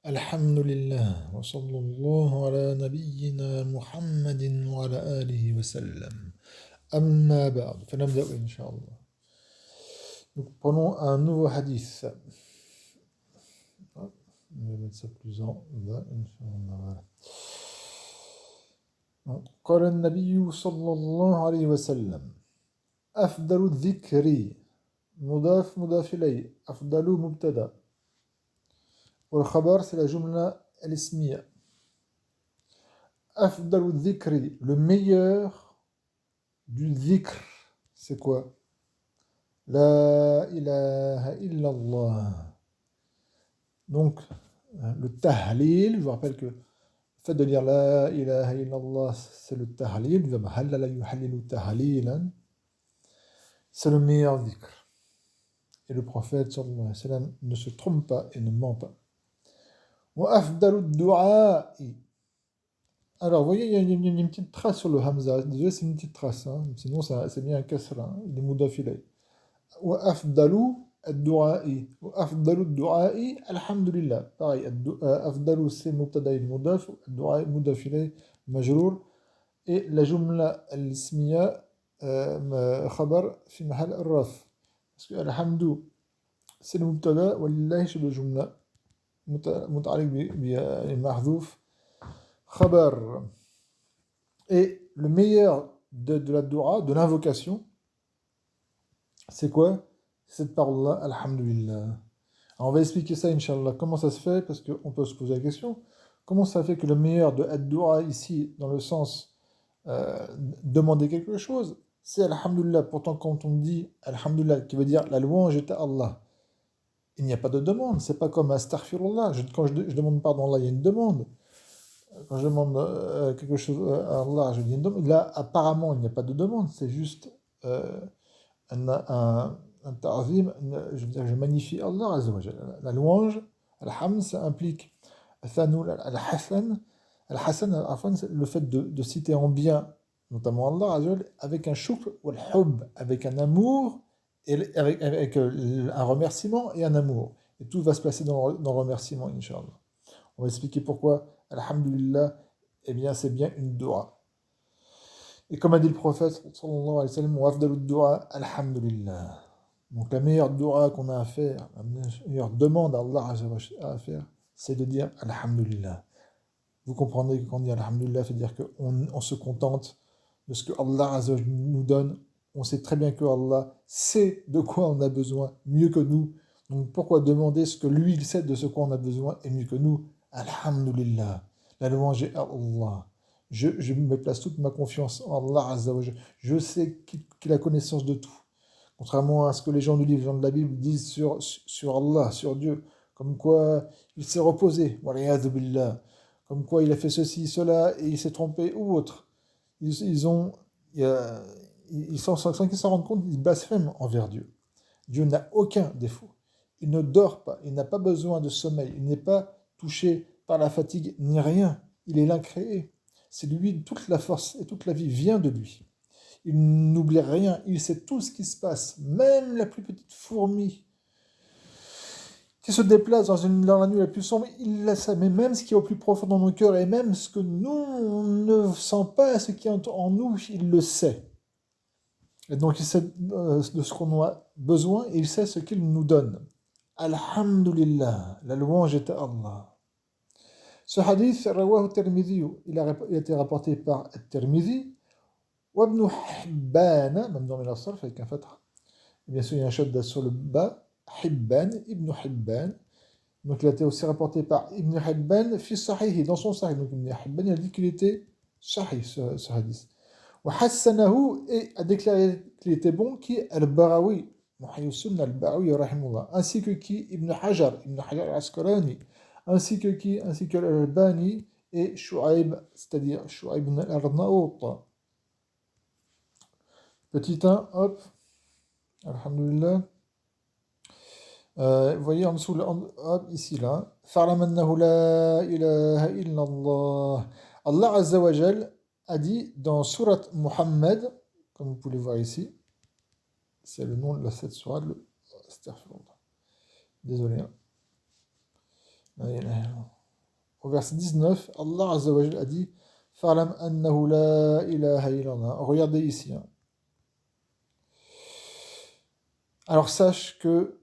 الحمد لله وصلى الله على نبينا محمد وعلى آله وسلم أما بعد فنبدأ إن شاء الله. Nous prenons un nouveau hadith. On va mettre ça plus en bas, Inch'Allah. قال النبي صلى الله عليه وسلم أفضل الذكر مضاف إليه أفضل مبتدأ والخبر c'est la jumla al-ismiya. أفضل الذكر, le meilleur du dhikr, c'est quoi? La ilaha illallah. Donc, le tahlil, je vous rappelle que le fait de dire la ilaha illallah, c'est le tahlil, c'est le meilleur dhikr. Et le prophète sallallahu alayhi wa sallam ne se trompe pas et ne ment pas. Wa afdalu du'a. Alors, vous voyez, il y a une petite trace sur le hamza. Désolé, c'est une petite trace. Hein. Sinon, c'est bien un kasra. Hein. Il est mudafilay. Wa afdalu ad-du'a'i. Wa afdalu ad-du'a'i, alhamdulillah. Pareil, afdalu c'est mubtada il mudaf, ad-du'a'i mudafilay, majrour. Et la jumla al-ismiya, khabar, fi mahal al-raf. Parce que alhamdu, c'est le mubtada, wa lillahi, c'est le jumla. متعلق بمحذوف خبر. Et le meilleur de la dua, de l'invocation, c'est quoi? C'est cette parole-là, alhamdulillah. Alors on va expliquer ça, Inch'Allah. Comment ça se fait? Parce qu'on peut se poser la question. Comment ça fait que le meilleur de ad-dua ici, dans le sens demander quelque chose, c'est alhamdulillah. Pourtant, quand on dit alhamdulillah, qui veut dire la louange est à Allah, il n'y a pas de demande. C'est pas comme astaghfirullah. Quand je demande pardon à Allah, il y a une demande. Quand je demande quelque chose à Allah, je dis une demande. Là, apparemment, il n'y a pas de demande. C'est juste un ta'zim. Je veux dire, je magnifie Allah Azza wa Jalla. La louange, al-hamd, ça implique al-hasan. Al-hasan, c'est le fait de citer en bien, notamment Allah Azza wa Jalla, avec un shukr ou al-hub, avec un amour, et avec un remerciement et un amour. Et tout va se placer dans le remerciement, Inch'Allah. On va expliquer pourquoi, alhamdulillah, eh bien, c'est bien une dua. Et comme a dit le prophète, sallallahu alayhi wa sallam, wa afdalu dua, alhamdulillah. Donc la meilleure dua qu'on a à faire, la meilleure demande à Allah à faire, c'est de dire alhamdulillah. Vous comprenez que quand on dit alhamdulillah, c'est dire qu'on se contente de ce que Allah nous donne. On sait très bien que Allah sait de quoi on a besoin mieux que nous. Donc pourquoi demander ce que lui il sait de ce quoi on a besoin et mieux que nous? Alhamdulillah. La louange est à Allah. Je me place toute ma confiance en Allah Azza wa Jalla. Je sais qu'il a connaissance de tout. Contrairement à ce que les gens du livre, les gens de la Bible disent sur Allah, sur Dieu, comme quoi il s'est reposé, waliyadhu billah, comme quoi il a fait ceci, cela, et il s'est trompé ou autre. Sans qu'ils s'en rendent compte, ils blasphèment envers Dieu. Dieu n'a aucun défaut. Il ne dort pas, il n'a pas besoin de sommeil, il n'est pas touché par la fatigue ni rien. Il est l'incréé. C'est lui, toute la force et toute la vie vient de lui. Il n'oublie rien, il sait tout ce qui se passe, même la plus petite fourmi qui se déplace dans la nuit la plus sombre, il la sait, mais même ce qui est au plus profond dans nos cœurs, et même ce que nous, on ne sent pas, ce qui est en nous, il le sait. Et donc il sait de ce qu'on a besoin, et il sait ce qu'il nous donne. Alhamdulillah, la louange est à Allah. Ce hadith, rawahu Tirmidhi, il a été rapporté par Tirmidhi, wa Ibn Hibban, même dans le sarf avec un fatha. Bien sûr, il y a un shadda sur le bas, Hibban, Ibn Hibban. Donc il a été aussi rapporté par Ibn Hibban fi Sahih, dans son Sahih. Donc Ibn Hibban il a dit qu'il était Sahih, ce hadith. Wa hassanahu, et a déclaré qu'il était bon, qui est Al-Barawi, Muhayy Sunnah Al-Barawi, rahimahullah, ainsi que qui Ibn Hajar al-Asqalani, ainsi que Al-Albani et Shu'aib, c'est-à-dire Shu'aib ibn al-Arnaout. Petit 1, hop, alhamdulillah. Vous voyez en dessous, hop, ici, là. Fa'lam annahu la ilaha illallah. Allah Azza wa Jal a dit dans Surat Muhammad, comme vous pouvez voir ici, c'est le nom de cette sourate, Astaghfirullah. Désolé. Hein. La ilaha illallah. au verset 19, Allah Azza wa Jal a dit Fa'lam annahu la ilaha illallah. Regardez ici. Hein. Alors sache que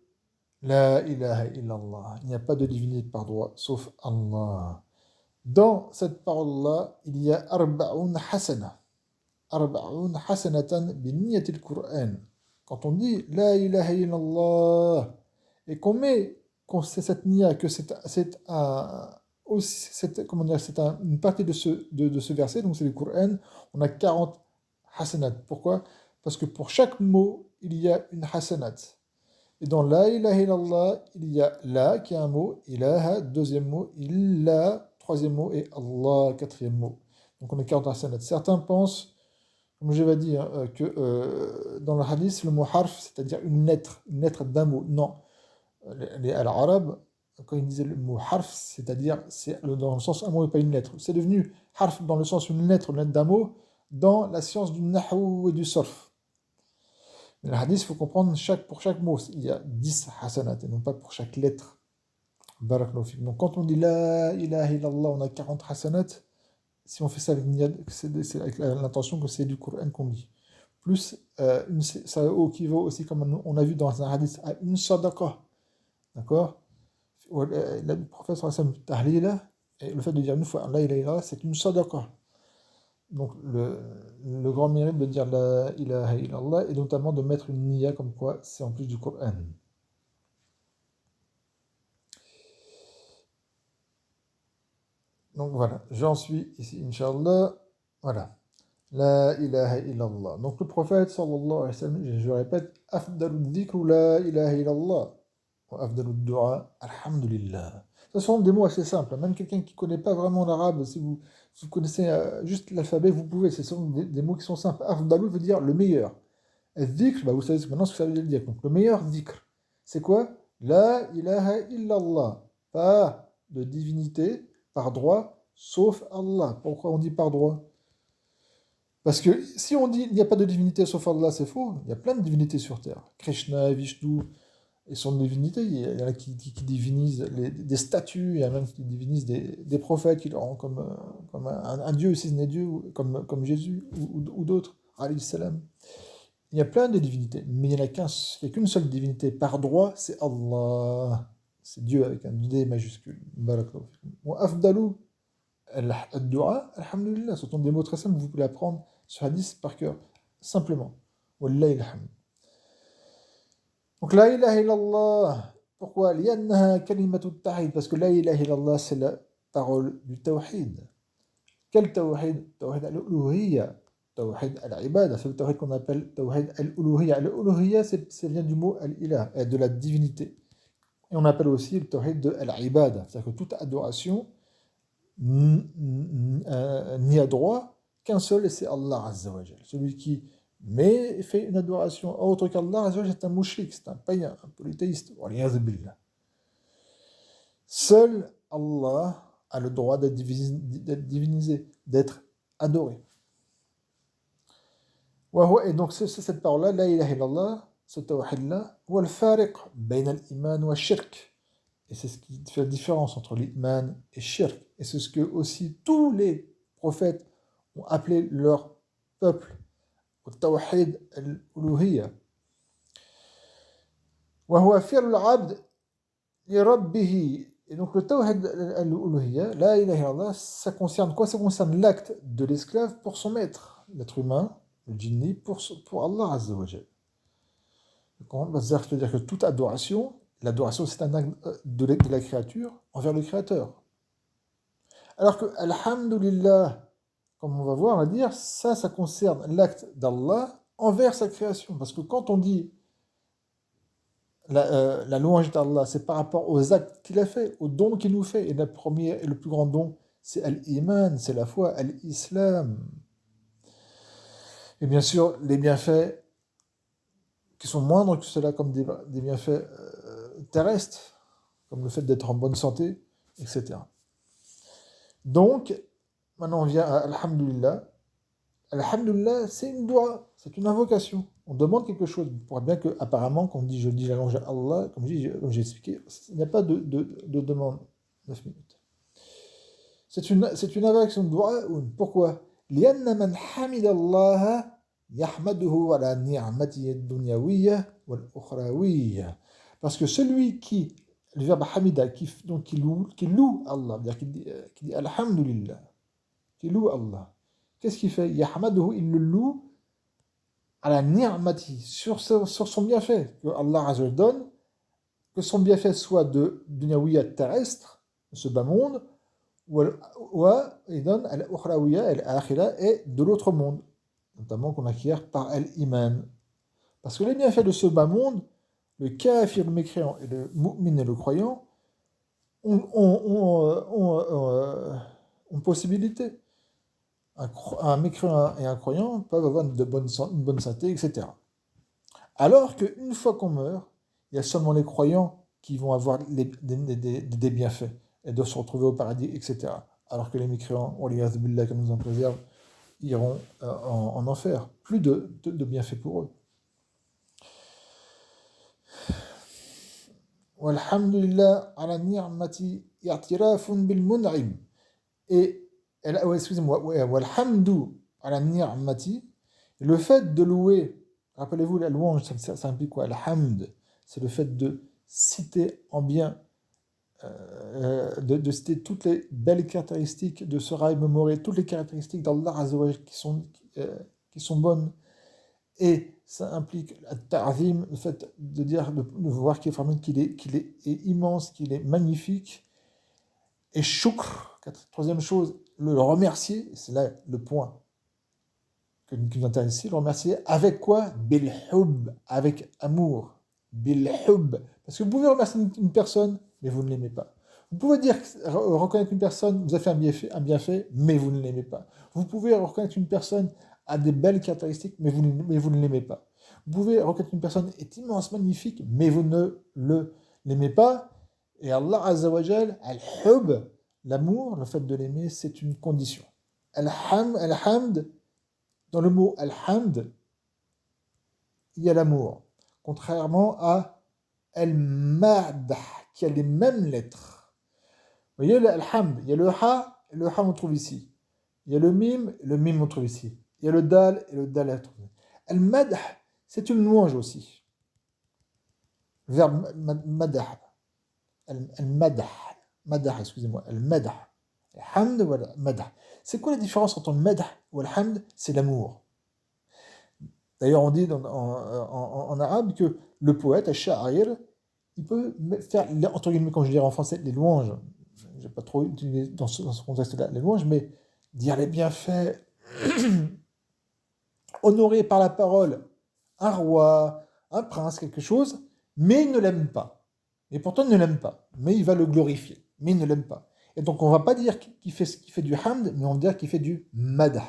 la ilaha illallah, il n'y a pas de divinité par droit sauf Allah. Dans cette parole-là, il y a arba'un hasana. Arba'un hasanatan bi niyyatil Qur'an. Quand on dit la ilaha illallah et qu'on sait cette niya, que c'est un aussi comment dire, une partie de ce verset, donc c'est le Coran, on a 40 hasanat. Pourquoi? Parce que pour chaque mot, il y a une hasanat. Et dans la ilaha illallah, il y a la qui est un mot, ilaha, deuxième mot, illa, troisième mot, et Allah, quatrième mot. Donc on a 40 hasanat. Certains pensent, comme je l'ai dit, hein, que dans le hadith, le mot harf, c'est-à-dire une lettre d'un mot. Non. Les Arabes, quand ils disaient le mot harf, c'est-à-dire c'est dans le sens un mot et pas une lettre. C'est devenu harf dans le sens une lettre d'un mot, dans la science du nahou et du surf. Mais le hadith, il faut comprendre, pour chaque mot, il y a 10 hasanat, et non pas pour chaque lettre. Barakallahu fik. Donc quand on dit la ilaha illallah, on a 40 hasanat. Si on fait ça avec, c'est avec l'intention que c'est du Coran qu'on dit. Plus, ça équivaut aussi, comme on a vu dans un hadith, à une sadaqa. D'accord? Le prophète sallallahu alayhi wa sallam, et le fait de dire une fois la ilaha illallah, c'est une sadaqa. Donc le grand mérite de dire la ilaha illallah est notamment de mettre une niya comme quoi c'est en plus du Coran. Donc voilà, j'en suis ici, Inch'Allah. Voilà. La ilaha illallah. Donc le prophète sallallahu alayhi wa sallam, je répète, afdalud dhikru la ilaha illallah. Wa afdalud du'a, alhamdulillah. Ce sont des mots assez simples. Même quelqu'un qui ne connaît pas vraiment l'arabe, si vous connaissez juste l'alphabet, vous pouvez. Ce sont des mots qui sont simples. Afdalud veut dire le meilleur. Et dhikr, bah vous savez maintenant ce que ça veut dire. Donc le meilleur dhikr, c'est quoi? La ilaha illallah. Pas de divinité par droit, sauf Allah. Pourquoi on dit par droit? Parce que si on dit il n'y a pas de divinité sauf Allah, c'est faux. Il y a plein de divinités sur Terre. Krishna, Vishnu, et son divinité. Il y en a qui divinisent des statues, il y en a même qui divinisent des prophètes, qui leur ont comme un dieu, si ce n'est Dieu, comme Jésus ou d'autres, alayhi salam. Il y a plein de divinités, mais il n'y a qu'une seule divinité par droit, c'est Allah. C'est Dieu avec un D majuscule. Barakallahu fikum. Wa afdalu al-du'a, alhamdulillah. Ce sont des mots très simples, vous pouvez l'apprendre ce hadith par cœur, simplement. Wallahi alhamd. Donc la ilaha illallah, pourquoi? Liannaha kalimatu tawhid, parce que la ilaha illallah c'est la parole du tawhid. Quel tawhid? Tawhid al-uluhiyya, tawhid al-ibada, c'est le tawhid qu'on appelle tawhid al-uluhiyya. Al-uluhiyya, ça vient du mot al-ilah, de la divinité. Et on appelle aussi le tawhid de al-ibada, c'est-à-dire que toute adoration n'y a droit qu'un seul, et c'est Allah Azza wa Jal. Celui qui fait une adoration autre qu'Allah Azza wa Jal, c'est un mouchrik, c'est un païen, un polythéiste. Seul Allah a le droit d'être divinisé, d'être adoré. Et donc c'est cette parole-là, la ilaha illallah, ce tawhid-là, wa al-fariq bayna al-iman wa shirk. Et c'est ce qui fait la différence entre l'iman et shirk. Et c'est ce que aussi tous les prophètes ont appelé leur peuple, au tawhid al-uluhiyya. Wa huwa fi'l al-'abd li rabbih. Et donc le tawhid al-uluhiyya, la ilaha illallah, ça concerne quoi? Ça concerne l'acte de l'esclave pour son maître, l'être humain, le djinni, pour Allah Azza wa Jal. C'est-à-dire que toute adoration, l'adoration, c'est un acte de la créature envers le Créateur. Alors que, alhamdulillah, comme on va voir, on va dire, ça concerne l'acte d'Allah envers sa création. Parce que quand on dit la louange d'Allah, c'est par rapport aux actes qu'il a fait, aux dons qu'il nous fait. Et le premier et le plus grand don, c'est al-iman, c'est la foi, al-islam. Et bien sûr, les bienfaits qui sont moindres que cela, comme des bienfaits terrestres, comme le fait d'être en bonne santé, etc. Donc, maintenant on vient à Alhamdulillah. Alhamdulillah, c'est une dua, c'est une invocation. On demande quelque chose. On voit bien qu'apparemment, quand je dis la louange à Allah, comme j'ai expliqué, il n'y a pas de demande. 9 minutes. c'est une invocation de dua. Pourquoi? لأن من حمد الله يحمده على نعمته الدنيوية والأخروية. Parce que celui qui, le verbe hamida, donc qui loue Allah, c'est-à-dire qui dit Alhamdulillah, qui loue Allah. Qu'est-ce qu'il fait? Yahmaduhu, il le loue à la ni'mati, sur son bienfait, que Allah Azza wa Jalla donne, que son bienfait soit de dunyawiya terrestre, de ce bas monde, ou il donne al-ukhrawiya, al-akhira, et de l'autre monde, notamment qu'on acquiert par al-iman. Parce que les bienfaits de ce bas monde, le kafir, le mécréant, et le mu'min et le croyant, ont possibilité. Un mécréant et un croyant peuvent avoir une bonne santé, etc. Alors qu'une fois qu'on meurt, il y a seulement les croyants qui vont avoir des bienfaits et doivent se retrouver au paradis, etc. Alors que les mécréants, waliyaz billah, que nous en préserve, iront en enfer. Plus de bienfaits pour eux. Walhamdulillah ala ni'mati i'tirafun bil mun'im. Et, excusez-moi, walhamdu ala ni'mati, le fait de louer, rappelez-vous, la louange, ça implique quoi? Alhamd, c'est le fait de citer en bien, de citer toutes les belles caractéristiques de ce rail mémoré, toutes les caractéristiques d'Allah Azza wa Jalla qui sont bonnes. Et ça implique le ta'zim, le fait de dire, de voir qu'il est immense, qu'il est magnifique. Et shukr, troisième chose, le remercier, c'est là le point qui nous intéresse ici, le remercier avec quoi? Bil hub, avec amour. Bil hub. Parce que vous pouvez remercier une personne, mais vous ne l'aimez pas. Vous pouvez reconnaître une personne, vous avez fait un bienfait, mais vous ne l'aimez pas. Vous pouvez reconnaître une personne a des belles caractéristiques, mais vous ne l'aimez pas. Vous pouvez reconnaître une personne est immense, magnifique, mais vous ne l'aimez pas. Et Allah Azza wa Jal, al-hub, l'amour, le fait de l'aimer, c'est une condition. Al-hamd, dans le mot al-hamd, il y a l'amour. Contrairement à al-madah, qui a les mêmes lettres. Vous voyez, al-hamd, il y a le ha on trouve ici. Il y a le mim on trouve ici. Il y a le dal, et le dal est trouvé. Al-madah, c'est une louange aussi. Le verbe madah. Al-madah. Madah, excusez-moi. Al-madah. Al-hamd ou al-madah. C'est quoi la différence entre le madah ou al-hamd? C'est l'amour. D'ailleurs, on dit en arabe que le poète, al-sha'ir, il peut faire, entre guillemets, quand je dirais en français, les louanges. Je n'ai pas trop utilisé dans ce contexte-là les louanges, mais dire les bienfaits, honorer par la parole un roi, un prince, quelque chose, mais il ne l'aime pas. Et pourtant, il ne l'aime pas. Mais il va le glorifier. Mais il ne l'aime pas. Et donc, on ne va pas dire qu'il fait du hamd, mais on va dire qu'il fait du madah.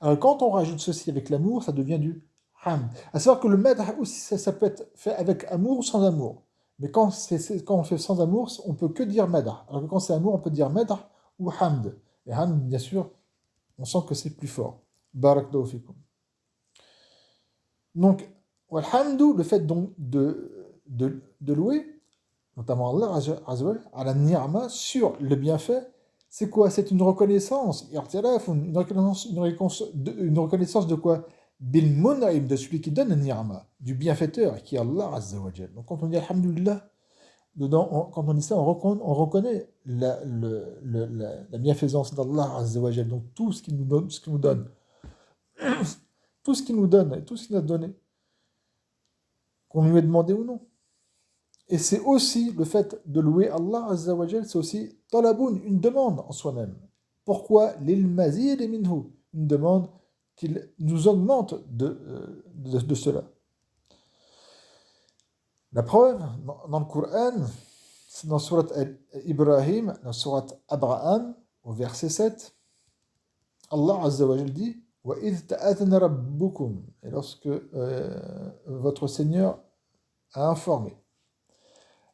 Alors, quand on rajoute ceci avec l'amour, ça devient du hamd. À savoir que le madah aussi, ça peut être fait avec amour ou sans amour. Mais quand on fait sans amour, on ne peut que dire madah. Alors que quand c'est amour, on peut dire madah ou hamd. Et hamd, bien sûr, on sent que c'est plus fort. Barakallahu fikum. Donc, walhamdu, le fait donc de louer, notamment Allah Azza wa Jalla, à la ni'ma, sur le bienfait, c'est quoi? C'est une reconnaissance, une reconnaissance de quoi? Bil mun'im, de celui qui donne la ni'ma, du bienfaiteur, qui est Allah Azza wa Jalla. Donc quand on dit alhamdulillah, quand on dit ça, on reconnaît la bienfaisance d'Allah Azza wa Jalla. Donc tout ce qu'il nous donne, tout ce qu'il nous donne et tout ce qu'il nous a donné, qu'on lui ait demandé ou non. Et c'est aussi le fait de louer Allah Azza wa Jal, c'est aussi talaboun, une demande en soi-même. Pourquoi lil mazid minhu, une demande qu'il nous augmente de cela. La preuve, dans le Coran, c'est dans Surat Ibrahim, dans Surat Abraham, au verset 7, Allah Azza wa Jal dit وَإِذْ تَأَذَنَ رَبُّكُمْ, et lorsque votre Seigneur a informé,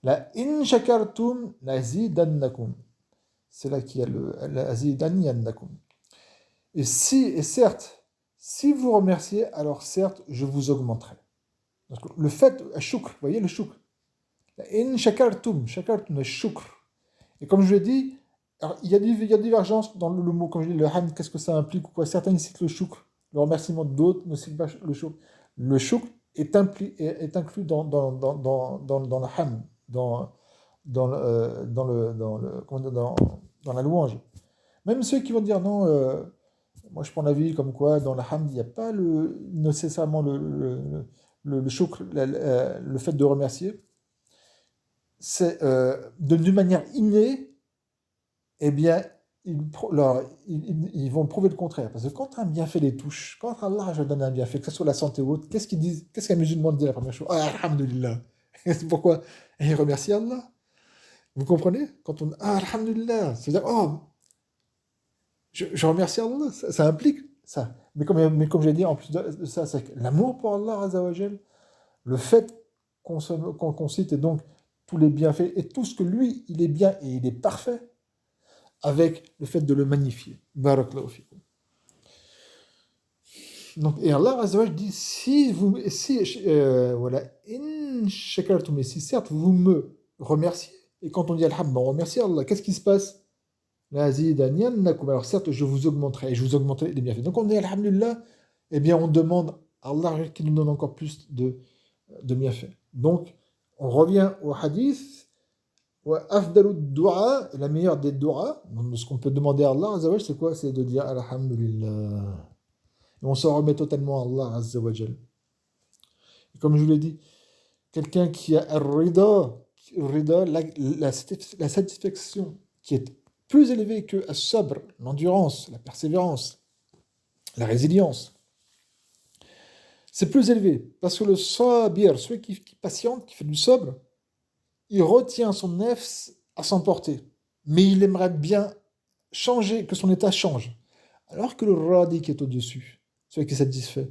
la in shakartum lazidannakum, c'est là qu'il y a le lazidannakum. Et certes, si vous remerciez, alors certes, je vous augmenterai. Donc, le fait, shukr, vous voyez le shukr. La in shakartum le shukr. Et comme je l'ai dit, Alors, il y a divergence dans le mot, comme je dis, le hamd, qu'est-ce que ça implique ou quoi. Certains ils citent le shukr, le remerciement, d'autres ne citent pas le shukr. Le shukr est inclus dans le hamd, comment dire, dans la louange. Même ceux qui vont dire non, moi je prends l'avis comme quoi dans le hamd, il n'y a pas nécessairement le shukr, le fait de remercier. C'est d'une manière innée, eh bien, ils vont prouver le contraire. Parce que quand un bienfait les touche, quand Allah je donne un bienfait, que ce soit la santé ou autre, qu'est-ce qu'ils disent? Qu'est-ce qu'un musulman dit la première chose? Ah, alhamdulillah. C'est pourquoi? Et il remercie Allah. Vous comprenez? Quand on ah, alhamdulillah, c'est-à-dire, oh, je remercie Allah. Ça implique ça. Mais comme j'ai dit, en plus de ça, c'est que l'amour pour Allah, Azzawajal, le fait qu'on cite et donc tous les bienfaits et tout ce que lui, il est bien et il est parfait, avec le fait de le magnifier. Barakallahu fikum. Donc, et Allah Azzawajal dit voilà, in shakartum, et si certes vous me remerciez, et quand on dit alhamdulillah, on remercie Allah, qu'est-ce qui se passe? La zidanyannakum, alors certes je vous augmenterai, et je vous augmenterai les bienfaits. Donc on dit alhamdulillah, eh bien on demande à Allah qui nous donne encore plus de bienfaits. Donc on revient au hadith. Afdalu du'a, la meilleure des du'a, ce qu'on peut demander à Allah Azzawajal, c'est quoi? C'est de dire alhamdulillah. Et on s'en remet totalement à Allah Azzawajal. Et comme je vous l'ai dit, quelqu'un qui a rida, la satisfaction qui est plus élevée que as-sabr, l'endurance, la persévérance, la résilience, c'est plus élevé. Parce que le sabir, celui qui patiente, qui fait du sabr, il retient son nefs à s'emporter. Mais il aimerait bien changer, que son état change. Alors que le radi qui est au-dessus, celui qui est satisfait,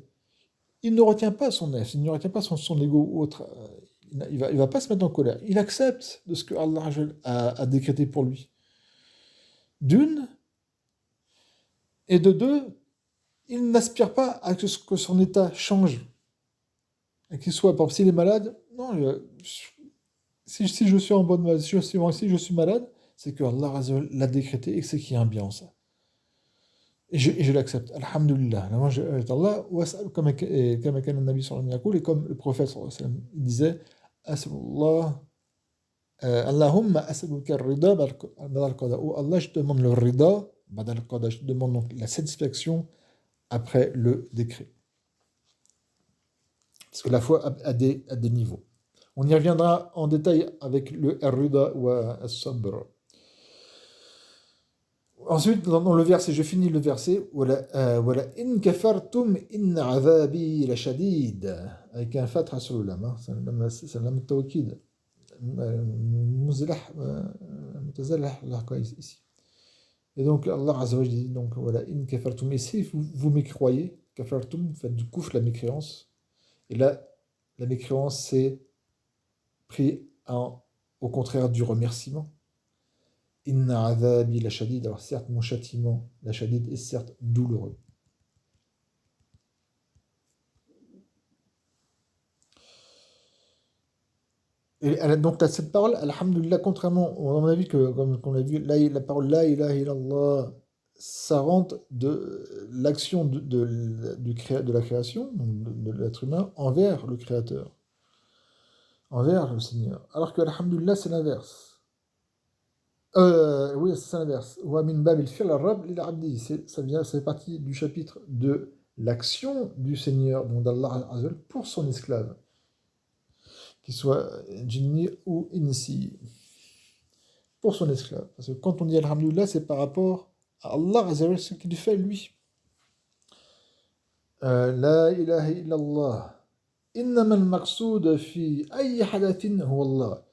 il ne retient pas son nefs, il ne retient pas son ego ou autre. Il va pas se mettre en colère. Il accepte de ce que Allah a décrété pour lui. D'une, et de deux, il n'aspire pas à ce que son état change. Et qu'il soit, par exemple, s'il est malade, non, si je suis en bonne maladie, si je suis malade, c'est que Allah l'a décrété et que c'est qu'il y a un bien en ça. Et je l'accepte. Alhamdulillah. Allah, comme le Nabi sallallahu alayhi wa sallam, et comme le prophète sallallahu alayhi wa sallam, il disait, As'alullah, Allahumma as'aluka ar-rida badal qada. Oh Allah, je te demande le rida badal qada. Je te demande donc la satisfaction après le décret. Parce que la foi a des niveaux. On y reviendra en détail avec le rida ou as-sabr. Ensuite, dans le verset, je finis le verset. Voilà, in kafartum in azabi la shadid. Avec un fatha sur le lam. C'est un lam tawkid. متزلح ici. Et donc Allah Azza wa Jalla dit donc voilà, in kafartum, et si vous mécroyez, kafartum, faites du kufr, la mécréance. Et là, la mécréance c'est pris au contraire du remerciement. Inna azabi la shadid. Alors certes, mon châtiment, la shadid, est certes douloureux. Et donc cette parole, alhamdulillah, contrairement, on a vu que, comme on l'a vu, la parole la ilaha illallah, ça rentre de l'action de la création, donc de l'être humain, envers le Créateur, envers le Seigneur. Alors que alhamdulillah, c'est l'inverse. Oui, c'est l'inverse. Wa min babil fi'l ar-rabb lil 'abdi. Ça fait partie du chapitre de l'action du Seigneur, donc d'Allah Azza wa Jalla, pour son esclave, qu'il soit jinni ou insi, pour son esclave. Parce que quand on dit alhamdulillah, c'est par rapport à Allah Azza wa Jalla, ce qu'il fait lui. La ilaha illallah. Innama al-maqsoud fi ayyi hadathin huwa Allah.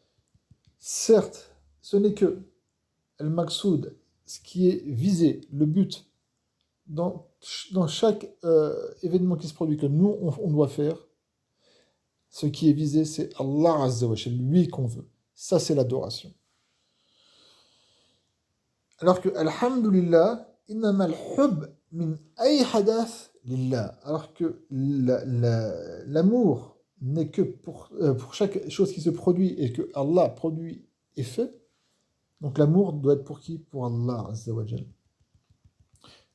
Certes, ce n'est que al-maqsoud, ce qui est visé, le but, dans chaque événement qui se produit, que nous, on doit faire, ce qui est visé, c'est Allah Azza wa Jalla, lui qu'on veut. Ça, c'est l'adoration. Alors que, alhamdulillah, innama al-hub min ay hadath lillah. Alors que l'amour n'est que pour chaque chose qui se produit et que Allah produit et fait, Donc l'amour doit être pour qui? Pour Allah Azza wa Jal.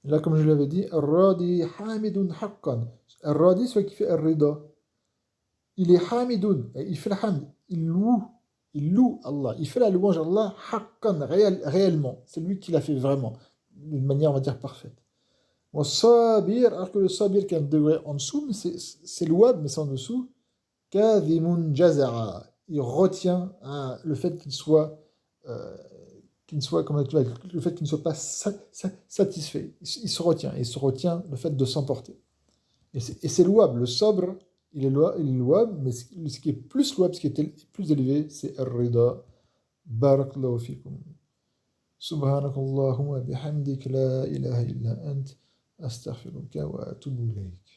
Et là, comme je l'avais dit, Ar-Radi Hamidun Haqqan. Ar-Radi, c'est celui qui fait Ar-Rida. Il est Hamidun, il fait le Hamd, il loue Allah, il fait la louange à Allah Haqqan, réellement. C'est lui qui l'a fait vraiment, d'une manière, on va dire, parfaite. Wa Sabir, alors que le Sabir qui est un degré en dessous, mais c'est louable, mais c'est en dessous. Kadhimun Jaza'a. Il retient le fait euh, qu'il ne soit, comment tu vois, le fait qu'il ne soit pas satisfait. Il se retient, et il se retient le fait de s'emporter. Et c'est louable. Le sobre, il est louable, mais ce qui est plus louable, ce qui est plus élevé, c'est Ar-Rida. Barakallahu fikum. Subhanakallahumma bihamdik la ilaha illa ant. Astaghfiruka wa atubu ilayk.